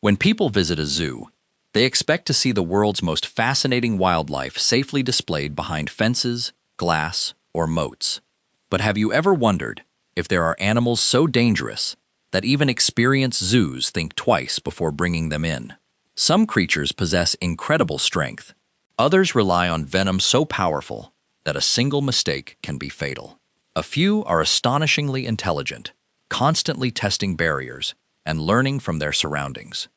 When people visit a zoo, they expect to see the world's most fascinating wildlife safely displayed behind fences, glass, or moats. But have you ever wondered if there are animals so dangerous that even experienced zoos think twice before bringing them in? Some creatures possess incredible strength. Others rely on venom so powerful that a single mistake can be fatal. A few are astonishingly intelligent, constantly testing barriers and learning from their surroundings.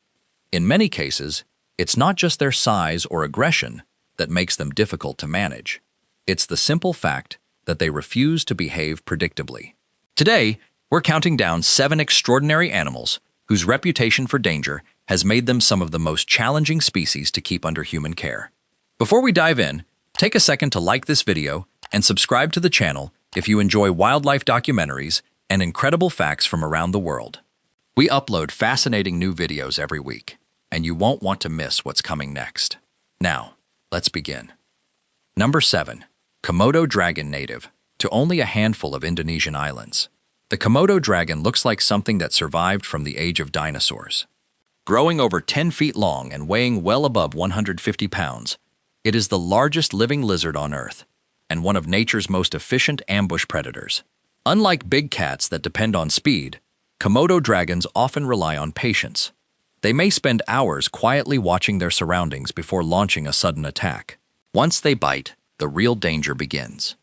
In many cases, it's not just their size or aggression that makes them difficult to manage. It's the simple fact that they refuse to behave predictably. Today, we're counting down 7 extraordinary animals whose reputation for danger has made them some of the most challenging species to keep under human care. Before we dive in, take a second to like this video and subscribe to the channel if you enjoy wildlife documentaries and incredible facts from around the world. We upload fascinating new videos every week, and you won't want to miss what's coming next. Now, let's begin. Number 7. Komodo dragon, native to only a handful of Indonesian islands. The Komodo dragon looks like something that survived from the age of dinosaurs. Growing over 10 feet long and weighing well above 150 pounds, it is the largest living lizard on Earth and one of nature's most efficient ambush predators. Unlike big cats that depend on speed, Komodo dragons often rely on patience. They may spend hours quietly watching their surroundings before launching a sudden attack. Once they bite, the real danger begins.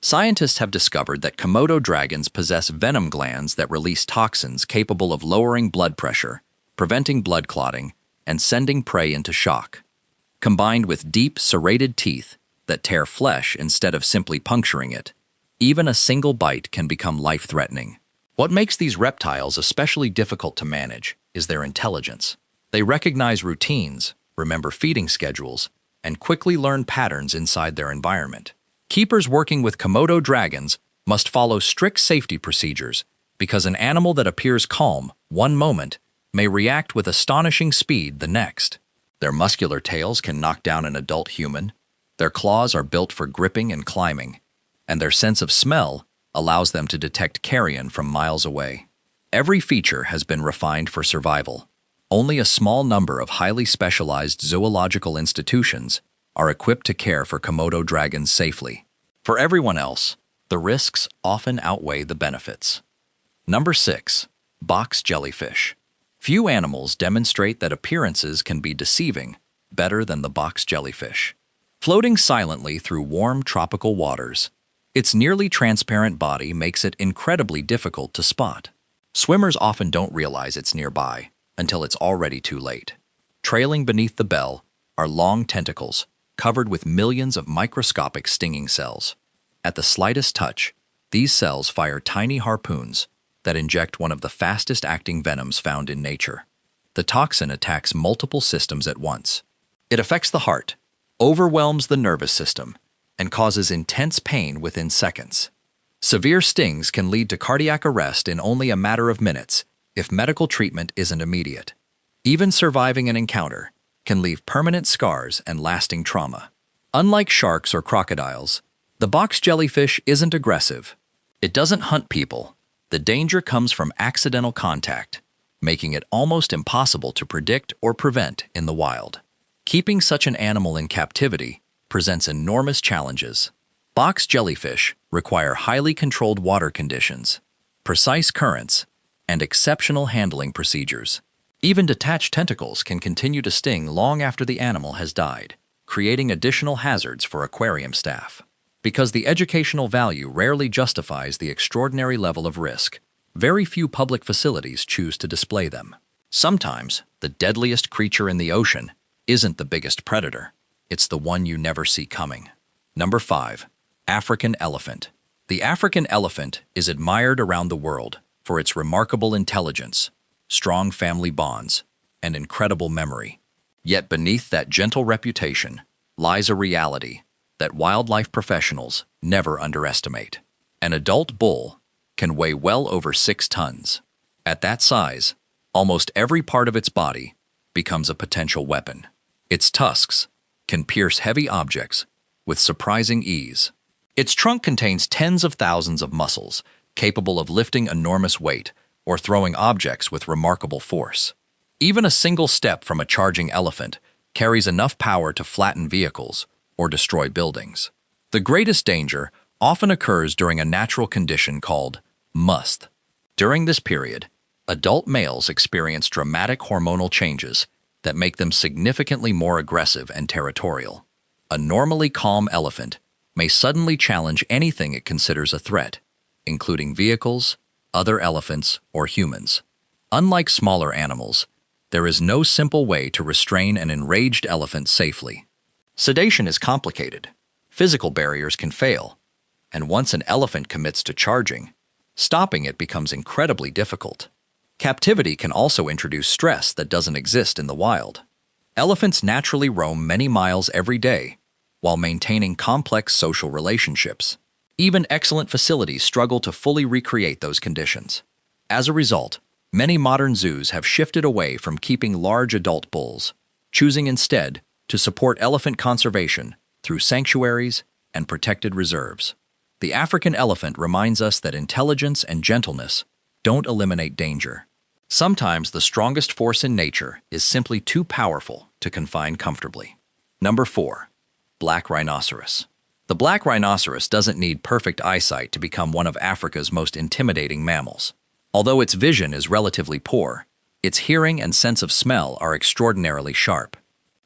Scientists have discovered that Komodo dragons possess venom glands that release toxins capable of lowering blood pressure, preventing blood clotting, and sending prey into shock. Combined with deep, serrated teeth that tear flesh instead of simply puncturing it, even a single bite can become life-threatening. What makes these reptiles especially difficult to manage is their intelligence. They recognize routines, remember feeding schedules, and quickly learn patterns inside their environment. Keepers working with Komodo dragons must follow strict safety procedures because an animal that appears calm one moment may react with astonishing speed the next. Their muscular tails can knock down an adult human, their claws are built for gripping and climbing, and their sense of smell allows them to detect carrion from miles away. Every feature has been refined for survival. Only a small number of highly specialized zoological institutions are equipped to care for Komodo dragons safely. For everyone else, the risks often outweigh the benefits. Number 6. Box jellyfish. Few animals demonstrate that appearances can be deceiving better than the box jellyfish. Floating silently through warm tropical waters, its nearly transparent body makes it incredibly difficult to spot. Swimmers often don't realize it's nearby until it's already too late. Trailing beneath the bell are long tentacles covered with millions of microscopic stinging cells. At the slightest touch, these cells fire tiny harpoons that inject one of the fastest-acting venoms found in nature. The toxin attacks multiple systems at once. It affects the heart, overwhelms the nervous system, and causes intense pain within seconds. Severe stings can lead to cardiac arrest in only a matter of minutes if medical treatment isn't immediate. Even surviving an encounter can leave permanent scars and lasting trauma. Unlike sharks or crocodiles, the box jellyfish isn't aggressive. It doesn't hunt people. The danger comes from accidental contact, making it almost impossible to predict or prevent in the wild. Keeping such an animal in captivity presents enormous challenges. Box jellyfish require highly controlled water conditions, precise currents, and exceptional handling procedures. Even detached tentacles can continue to sting long after the animal has died, creating additional hazards for aquarium staff. Because the educational value rarely justifies the extraordinary level of risk, very few public facilities choose to display them. Sometimes, the deadliest creature in the ocean isn't the biggest predator. It's the one you never see coming. Number 5. African elephant. The African elephant is admired around the world for its remarkable intelligence, strong family bonds, and incredible memory. Yet beneath that gentle reputation lies a reality that wildlife professionals never underestimate. An adult bull can weigh well over 6 tons. At that size, almost every part of its body becomes a potential weapon. Its tusks can pierce heavy objects with surprising ease. Its trunk contains tens of thousands of muscles capable of lifting enormous weight or throwing objects with remarkable force. Even a single step from a charging elephant carries enough power to flatten vehicles or destroy buildings. The greatest danger often occurs during a natural condition called must. During this period, adult males experience dramatic hormonal changes that make them significantly more aggressive and territorial. A normally calm elephant may suddenly challenge anything it considers a threat, including vehicles, other elephants, or humans. Unlike smaller animals, there is no simple way to restrain an enraged elephant safely. Sedation is complicated. Physical barriers can fail, and once an elephant commits to charging, stopping it becomes incredibly difficult. Captivity can also introduce stress that doesn't exist in the wild. Elephants naturally roam many miles every day while maintaining complex social relationships. Even excellent facilities struggle to fully recreate those conditions. As a result, many modern zoos have shifted away from keeping large adult bulls, choosing instead to support elephant conservation through sanctuaries and protected reserves. The African elephant reminds us that intelligence and gentleness don't eliminate danger. Sometimes the strongest force in nature is simply too powerful to confine comfortably. Number 4. Black rhinoceros. The black rhinoceros doesn't need perfect eyesight to become one of Africa's most intimidating mammals. Although its vision is relatively poor, its hearing and sense of smell are extraordinarily sharp.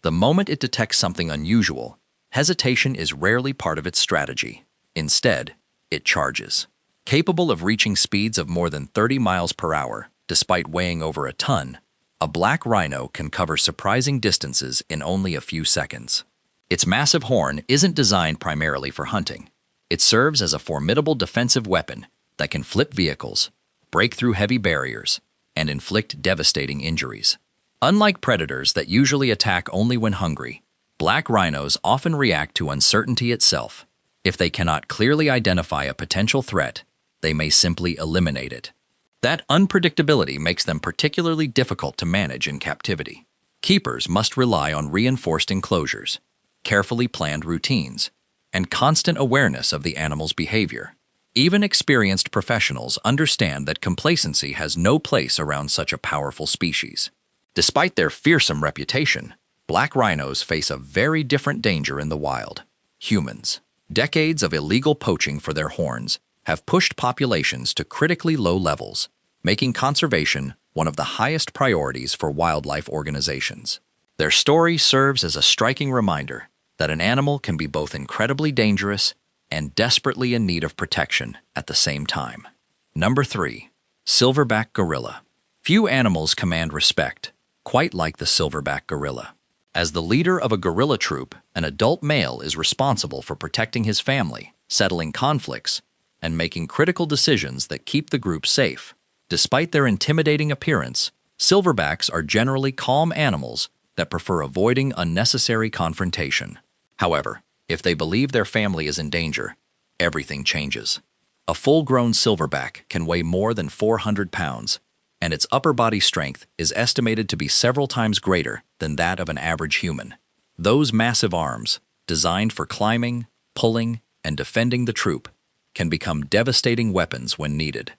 The moment it detects something unusual, hesitation is rarely part of its strategy. Instead, it charges. Capable of reaching speeds of more than 30 miles per hour, despite weighing over a ton, a black rhino can cover surprising distances in only a few seconds. Its massive horn isn't designed primarily for hunting. It serves as a formidable defensive weapon that can flip vehicles, break through heavy barriers, and inflict devastating injuries. Unlike predators that usually attack only when hungry, black rhinos often react to uncertainty itself. If they cannot clearly identify a potential threat, they may simply eliminate it. That unpredictability makes them particularly difficult to manage in captivity. Keepers must rely on reinforced enclosures, carefully planned routines, and constant awareness of the animal's behavior. Even experienced professionals understand that complacency has no place around such a powerful species. Despite their fearsome reputation, black rhinos face a very different danger in the wild: humans. Decades of illegal poaching for their horns have pushed populations to critically low levels, making conservation one of the highest priorities for wildlife organizations. Their story serves as a striking reminder that an animal can be both incredibly dangerous and desperately in need of protection at the same time. Number 3. Silverback gorilla. Few animals command respect quite like the silverback gorilla. As the leader of a gorilla troop, an adult male is responsible for protecting his family, settling conflicts, and making critical decisions that keep the group safe. Despite their intimidating appearance, silverbacks are generally calm animals that prefer avoiding unnecessary confrontation. However, if they believe their family is in danger, everything changes. A full-grown silverback can weigh more than 400 pounds, and its upper body strength is estimated to be several times greater than that of an average human. Those massive arms, designed for climbing, pulling, and defending the troop, can become devastating weapons when needed.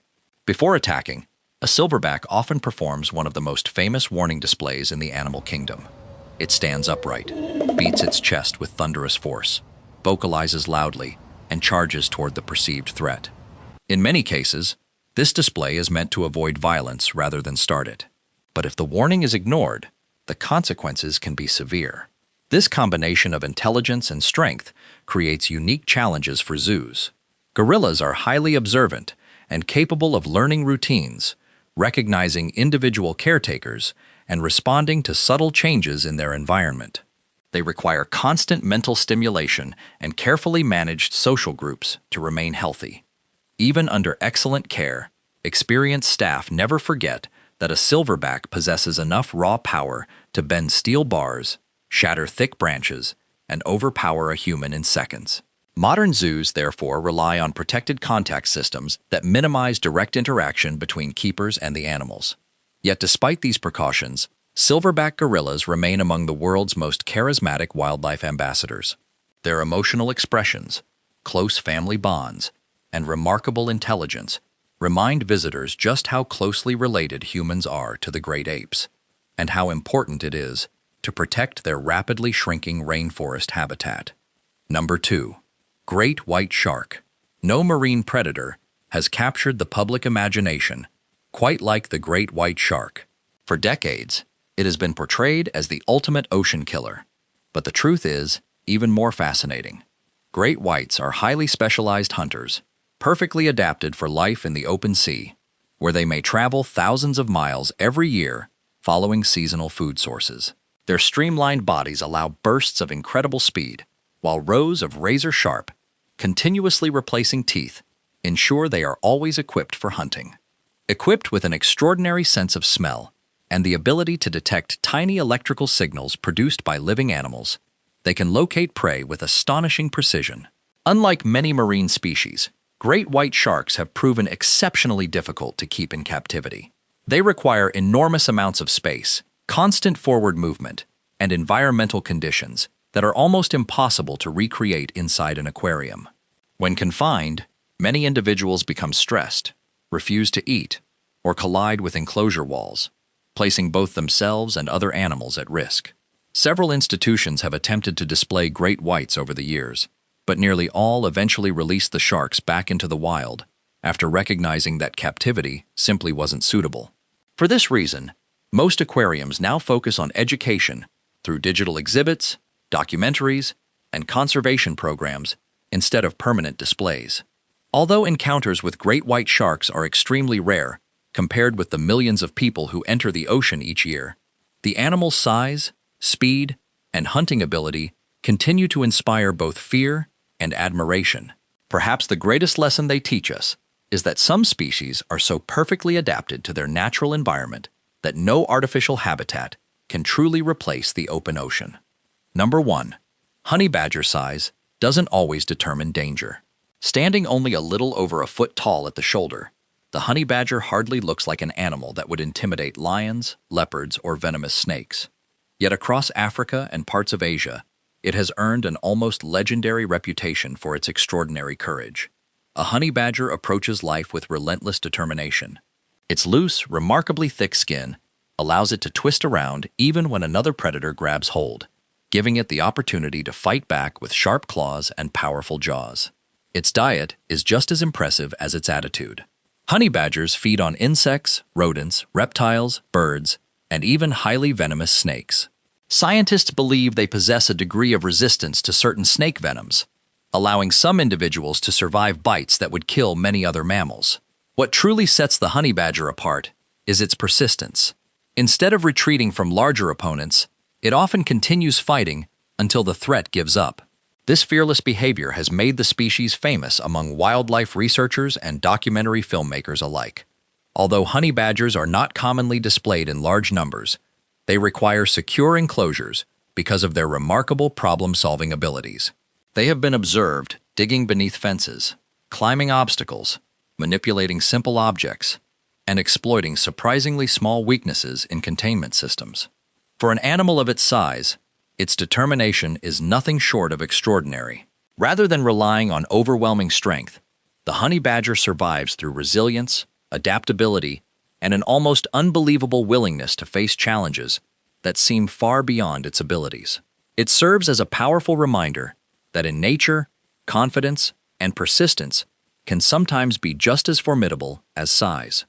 Before attacking, a silverback often performs one of the most famous warning displays in the animal kingdom. It stands upright, beats its chest with thunderous force, vocalizes loudly, and charges toward the perceived threat. In many cases, this display is meant to avoid violence rather than start it. But if the warning is ignored, the consequences can be severe. This combination of intelligence and strength creates unique challenges for zoos. Gorillas are highly observant and capable of learning routines, recognizing individual caretakers, and responding to subtle changes in their environment. They require constant mental stimulation and carefully managed social groups to remain healthy. Even under excellent care, experienced staff never forget that a silverback possesses enough raw power to bend steel bars, shatter thick branches, and overpower a human in seconds. Modern zoos, therefore, rely on protected contact systems that minimize direct interaction between keepers and the animals. Yet despite these precautions, silverback gorillas remain among the world's most charismatic wildlife ambassadors. Their emotional expressions, close family bonds, and remarkable intelligence remind visitors just how closely related humans are to the great apes. and how important it is to protect their rapidly shrinking rainforest habitat. Number 2. Great white shark. No marine predator has captured the public imagination quite like the great white shark. For decades, it has been portrayed as the ultimate ocean killer. But the truth is even more fascinating. Great whites are highly specialized hunters, perfectly adapted for life in the open sea, where they may travel thousands of miles every year following seasonal food sources. Their streamlined bodies allow bursts of incredible speed, while rows of razor-sharp, continuously replacing teeth ensure they are always equipped for hunting. Equipped with an extraordinary sense of smell and the ability to detect tiny electrical signals produced by living animals, they can locate prey with astonishing precision. Unlike many marine species, great white sharks have proven exceptionally difficult to keep in captivity. They require enormous amounts of space, constant forward movement, and environmental conditions that are almost impossible to recreate inside an aquarium. When confined, many individuals become stressed, refuse to eat, or collide with enclosure walls, placing both themselves and other animals at risk. Several institutions have attempted to display great whites over the years, but nearly all eventually released the sharks back into the wild after recognizing that captivity simply wasn't suitable. For this reason, most aquariums now focus on education through digital exhibits, documentaries, and conservation programs instead of permanent displays. Although encounters with great white sharks are extremely rare compared with the millions of people who enter the ocean each year, the animal's size, speed, and hunting ability continue to inspire both fear and admiration. Perhaps the greatest lesson they teach us is that some species are so perfectly adapted to their natural environment that no artificial habitat can truly replace the open ocean. Number 1. Honey badger size doesn't always determine danger. Standing only a little over a foot tall at the shoulder, the honey badger hardly looks like an animal that would intimidate lions, leopards, or venomous snakes. Yet across Africa and parts of Asia, it has earned an almost legendary reputation for its extraordinary courage. A honey badger approaches life with relentless determination. Its loose, remarkably thick skin allows it to twist around even when another predator grabs hold, giving it the opportunity to fight back with sharp claws and powerful jaws. Its diet is just as impressive as its attitude. Honey badgers feed on insects, rodents, reptiles, birds, and even highly venomous snakes. Scientists believe they possess a degree of resistance to certain snake venoms, allowing some individuals to survive bites that would kill many other mammals. What truly sets the honey badger apart is its persistence. Instead of retreating from larger opponents, it often continues fighting until the threat gives up. This fearless behavior has made the species famous among wildlife researchers and documentary filmmakers alike. Although honey badgers are not commonly displayed in large numbers, they require secure enclosures because of their remarkable problem-solving abilities. They have been observed digging beneath fences, climbing obstacles, manipulating simple objects, and exploiting surprisingly small weaknesses in containment systems. For an animal of its size, its determination is nothing short of extraordinary. Rather than relying on overwhelming strength, the honey badger survives through resilience, adaptability, and an almost unbelievable willingness to face challenges that seem far beyond its abilities. It serves as a powerful reminder that in nature, confidence and persistence can sometimes be just as formidable as size.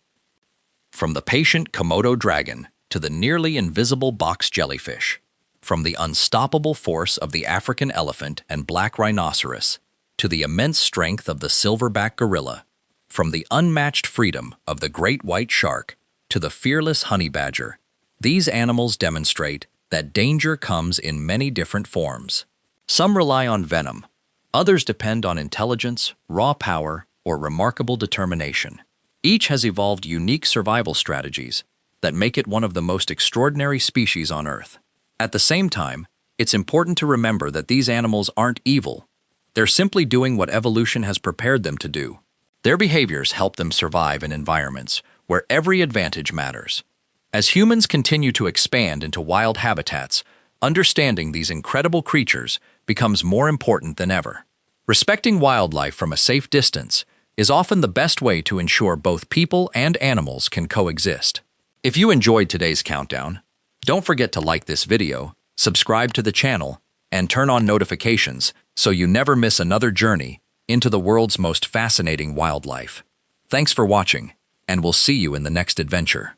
From the patient Komodo dragon to the nearly invisible box jellyfish, from the unstoppable force of the African elephant and black rhinoceros to the immense strength of the silverback gorilla, from the unmatched freedom of the great white shark to the fearless honey badger, these animals demonstrate that danger comes in many different forms. Some rely on venom, others depend on intelligence, raw power, or remarkable determination. Each has evolved unique survival strategies that make it one of the most extraordinary species on Earth. At the same time, it's important to remember that these animals aren't evil. They're simply doing what evolution has prepared them to do. Their behaviors help them survive in environments where every advantage matters. As humans continue to expand into wild habitats, understanding these incredible creatures becomes more important than ever. Respecting wildlife from a safe distance is often the best way to ensure both people and animals can coexist. If you enjoyed today's countdown, Don't forget to like this video, subscribe to the channel, and turn on notifications so you never miss another journey into the world's most fascinating wildlife. Thanks for watching, and we'll see you in the next adventure.